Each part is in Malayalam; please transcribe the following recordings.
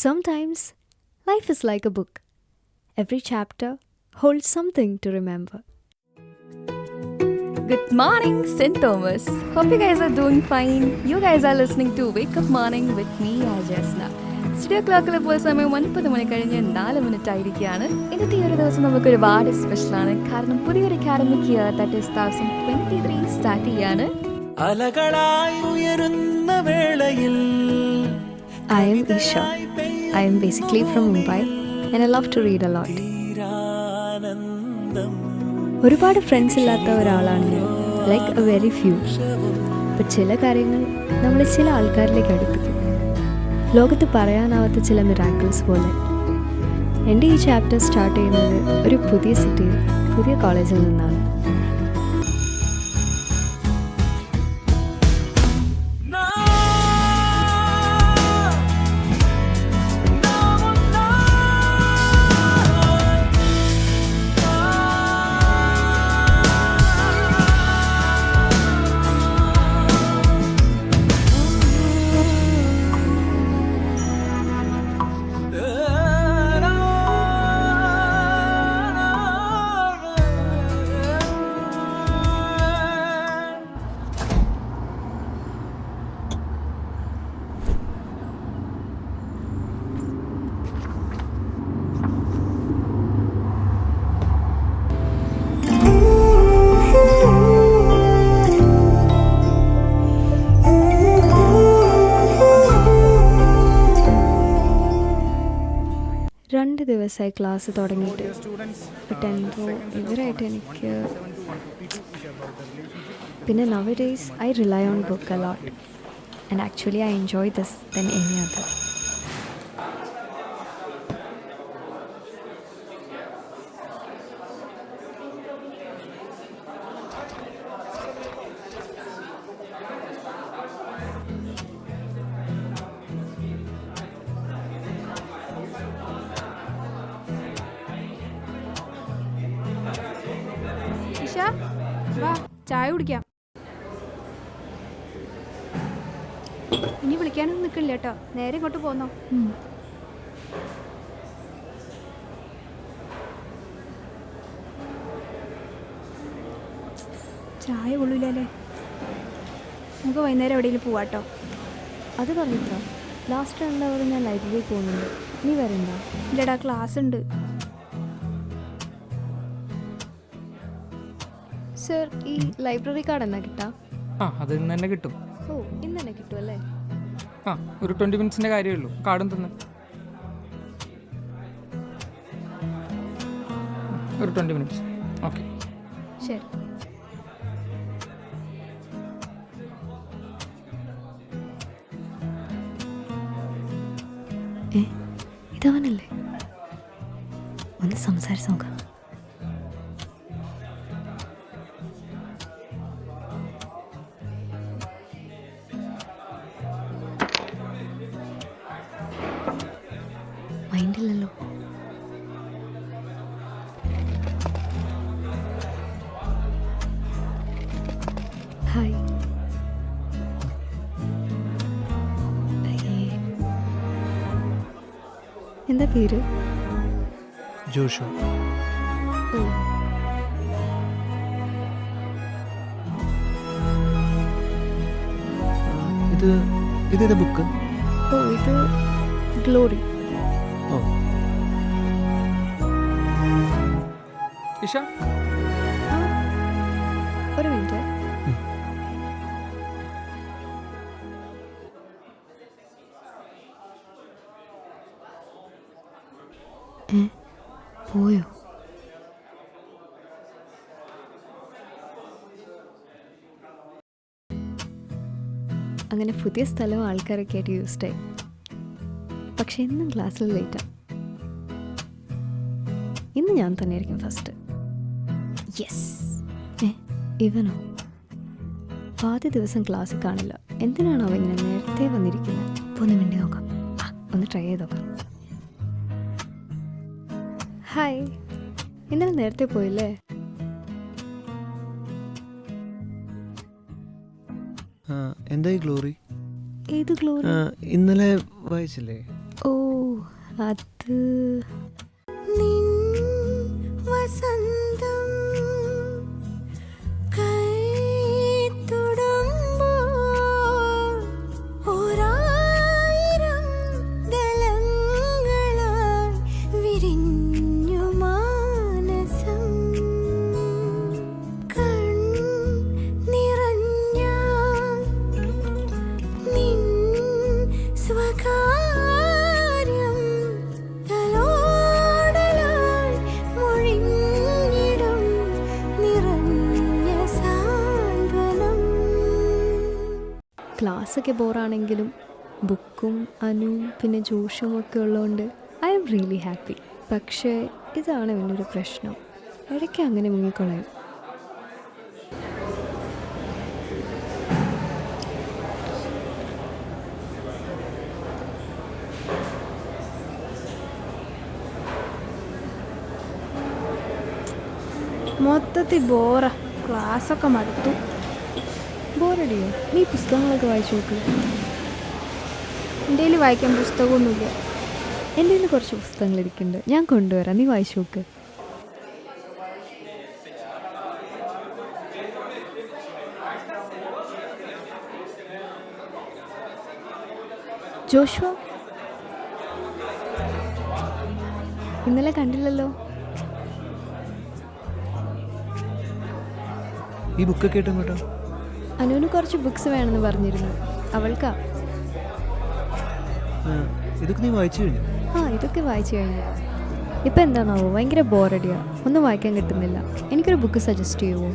Sometimes life is like a book. Every chapter holds something to remember. Good morning, St. Thomas. Hope you guys are doing fine. You guys are listening to Wake Up Morning with me, Ajasna. Studio ക്ലോക്കിൽ ഇപ്പോൾ സമയം 9 മണി കഴിഞ്ഞ് 4 മിനിറ്റ് ആയിരിക്കുകയാണ്. ഇന്നത്തെ ഈ ഒരു ദിവസം നമുക്ക് ഒരുപാട് സ്പെഷ്യലാണ്. കാരണം പുതിയൊരു academic year that is 2023 start ചെയ്യാണ്. അലകളായി ഉയരുന്ന വേളയിൽ I am Isha. I am basically from Mumbai and I love to read a lot. ഒരുപാട് ഫ്രണ്ട്സ് ഇല്ലാത്ത ഒരാളാണ് ഞാൻ, ലൈക്ക് എ വെരി ഫ്യൂ. അപ്പം ചില കാര്യങ്ങൾ നമ്മൾ ചില ആൾക്കാരിലേക്ക് അടുപ്പിക്കും, ലോകത്ത് പറയാനാവാത്ത ചില മിറാക്കിൾസ് പോലെ. എൻ്റെ ഈ ചാപ്റ്റർ സ്റ്റാർട്ട് ചെയ്യുന്നത് ഒരു പുതിയ സിറ്റിയിൽ പുതിയ കോളേജിൽ നിന്നാണ്. രണ്ട് ദിവസമായി ക്ലാസ് തുടങ്ങിയിട്ട്. ബട്ട് എന്തോ ഇവരായിട്ട് എനിക്ക് പിന്നെ nowadays I rely on book a lot and actually I enjoy this than any other. വാ ചായ കുടിക്കാം. ഇനി വിളിക്കാനൊന്നും നിൽക്കില്ല കേട്ടോ, നേരെ ഇങ്ങോട്ട് പോന്നോ. ചായ കൊള്ളൂലേ, നമുക്ക് വൈകുന്നേരം എവിടെയെങ്കിലും പോവാട്ടോ. അത് പറഞ്ഞിട്ടോ, ലാസ്റ്റ് 2 അവർ ഞാൻ ലൈബ്രറിയിൽ പോകുന്നുണ്ട്. നീ വരണ്ട? ഇല്ലടാ, ക്ലാസ് ഉണ്ട്. സർ, ഈ ലൈബ്രറി കാർഡ് എന്നാ കിട്ടാം? അത് ഇന്ന് തന്നെ കിട്ടും. ഓ, ഇന്ന് തന്നെ കിട്ടും അല്ലേ? ഒരു 20 മിനിറ്റ്സിൻ്റെ കാര്യമേ ഉള്ളൂ. കാർഡും തന്നെ ഒരു 20 മിനിറ്റ്സ്. ഓക്കെ, ശരി. ഇതവനല്ലേ? ഒന്ന് സംസാരിച്ച് നോക്കാം. മൈൻഡില്ലല്ലോ. ഹായ്. എന്താ പേര്? ജോഷു. ഓ, ഇത് ബുക്ക്. ഓ, ഇത് ഗ്ലോറി. ഓ, ഇഷ, ഒരു മിനിറ്റ്. പോയോ? അങ്ങനെ പുതിയ സ്ഥലവും ആൾക്കാരൊക്കെ ആയിട്ട് യൂസ്ഡായി. പക്ഷെ എന്നും ക്ലാസ്സിൽ ലേറ്റാണ്. ഇന്ന് ഞാൻ തന്നെ ആയിരിക്കും ഫസ്റ്റ്. യെസ്. ഇവനോ? ആദ്യ ദിവസം ക്ലാസ്സിൽ കാണില്ല. എന്തിനാണോ അവ ഇങ്ങനെ നേരത്തെ വന്നിരിക്കുന്നത്? ഇപ്പോൾ ഒന്ന് മിണ്ടി നോക്കാം. ഒന്ന് ട്രൈ ചെയ്ത് നോക്കാം. ഹായ്. ഇന്നലെ നേരത്തെ പോയില്ലേ? എന്തായി ഗ്ലോറി? ഏത് ഗ്ലോറി? ഇന്നലെ വായിച്ചില്ലേ? ഓ അത് വസന്തം കൈതൊടുമ്പോൾ ഒരായിരം ദളങ്ങളായി വിരിഞ്ഞു മാനസം കണ്ണിറഞ്ഞാൽ നിൻ സ്വകാര്യം തലോടലായി മൊഴിഞ്ഞിടും നിറഞ്ഞ സാന്ത്വനം. ക്ലാസ്സൊക്കെ ബോറാണെങ്കിലും ബുക്കും അനുവും പിന്നെ ജോഷും ഒക്കെ ഉള്ളതുകൊണ്ട് ഐ എം റിയലി ഹാപ്പി. പക്ഷേ ഇതാണ് വലിയൊരു പ്രശ്നം, ഇടയ്ക്ക് അങ്ങനെ മുങ്ങിക്കൊള്ളാം. മൊത്തത്തിൽ ബോറാ, ക്ലാസ്സൊക്കെ മടുത്തു. ബോറടിയോ? നീ പുസ്തകങ്ങളൊക്കെ വായിച്ചു നോക്ക്. എൻ്റെ കയ്യിൽ വായിക്കാൻ പുസ്തകമൊന്നുമില്ല. എൻ്റെ കയ്യിൽ കുറച്ച് പുസ്തകങ്ങൾ ഇരിക്കുന്നുണ്ട്, ഞാൻ കൊണ്ടുവരാം, നീ വായിച്ചു നോക്ക്. ജോഷുവ, ഇന്നലെ കണ്ടില്ലല്ലോ. ഈ ബുക്കൊക്കെ കിട്ടും കേട്ടോ. അനുവിന് കുറച്ച് ബുക്സ് വേണമെന്ന് പറഞ്ഞിരുന്നു, അവൾക്കാ. ഇതൊക്കെ നീ വായിച്ചു കഴിഞ്ഞു? ആ, ഇതൊക്കെ വായിച്ചു കഴിഞ്ഞു. ഇപ്പം എന്താണാവോ, ഭയങ്കര ബോറടിയാ, ഒന്നും വായിക്കാൻ കിട്ടുന്നില്ല. എനിക്കൊരു ബുക്ക് സജസ്റ്റ് ചെയ്യുമോ?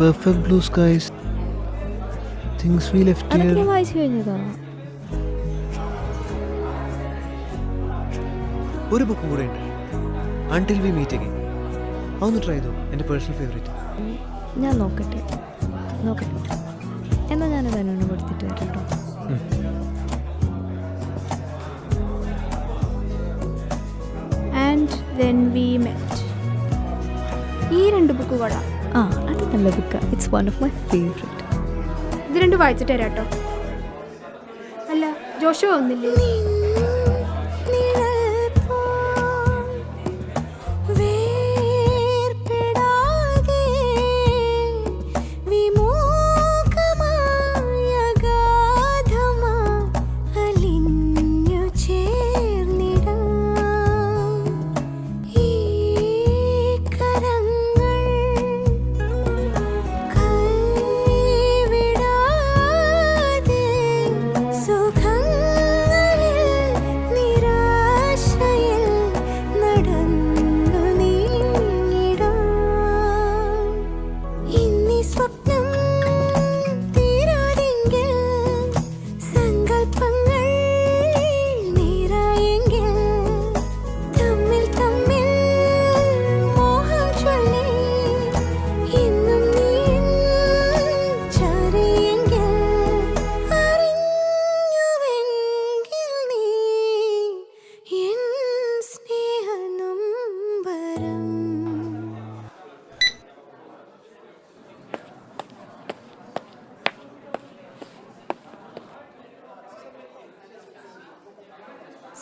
Perfect blue skies, things we left അതൊക്കെ ഹിയർ. ഞാൻ വായിച്ചു കഴിഞ്ഞതാ. ഒരു ബുക്കും കൂടെ ഉണ്ട്, അൺടിൽ വി മീറ്റ് അഗൈൻ. അതൊന്ന് ട്രൈ ചെയ്തോ, എൻ്റെ പേഴ്സണൽ ഫേവറേറ്റ്. ഞാൻ നോക്കട്ടെ. എന്നാൽ ഞാനത് അനുവിന് കൊടുത്തിട്ട് വരാം കേട്ടോ. And then we met. ഈ 2 ബുക്ക് കൊള്ളാം. ആ, അത് നല്ല ബുക്കാണ്. It's one of my favourite. ഇത് 2 വായിച്ചിട്ട് തരാം കേട്ടോ. അല്ല, ജോഷുവ ഒന്നില്ലേ?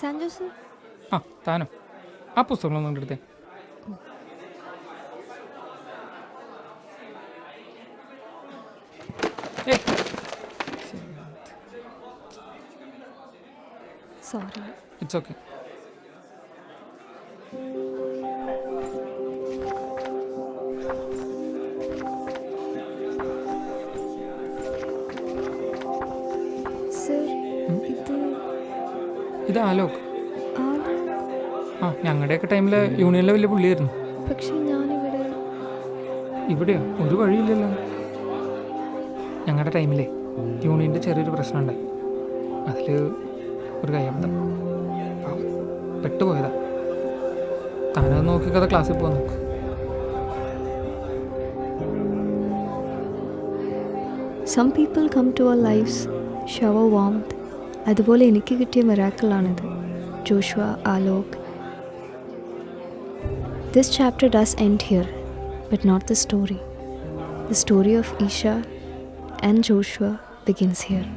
സാൻജോസ്, ആ താനോ? ആ പുസ്തകങ്ങളൊന്നും എടുത്തേ. സോറി. It's okay. സർ, ഇത് ആലോക്. ആ, ആ, ഞങ്ങളുടെയൊക്കെ ടൈമിൽ യൂണിയനിലെ വലിയ പുള്ളിയായിരുന്നു. പക്ഷെ ഞാനിവിടെ. ഇവിടെയോ? ഒരു വഴിയില്ലല്ലോ. ഞങ്ങളുടെ ടൈമിലെ യൂണിയൻ്റെ ചെറിയൊരു പ്രശ്നമുണ്ടായി, അതിൽ ഒരു കയ്യബദ്ധം, പെട്ടുപോയതാ. താനത് നോക്കി കഥ ക്ലാസ്സിൽ പോകാൻ നോക്ക്. Some people come to our lives, shower warmth. അതുപോലെ എനിക്ക് കിട്ടിയ മിറാക്കിളാണിത്. Joshua, Alok. This chapter does end here, but not the story. The story of Isha and Joshua begins here.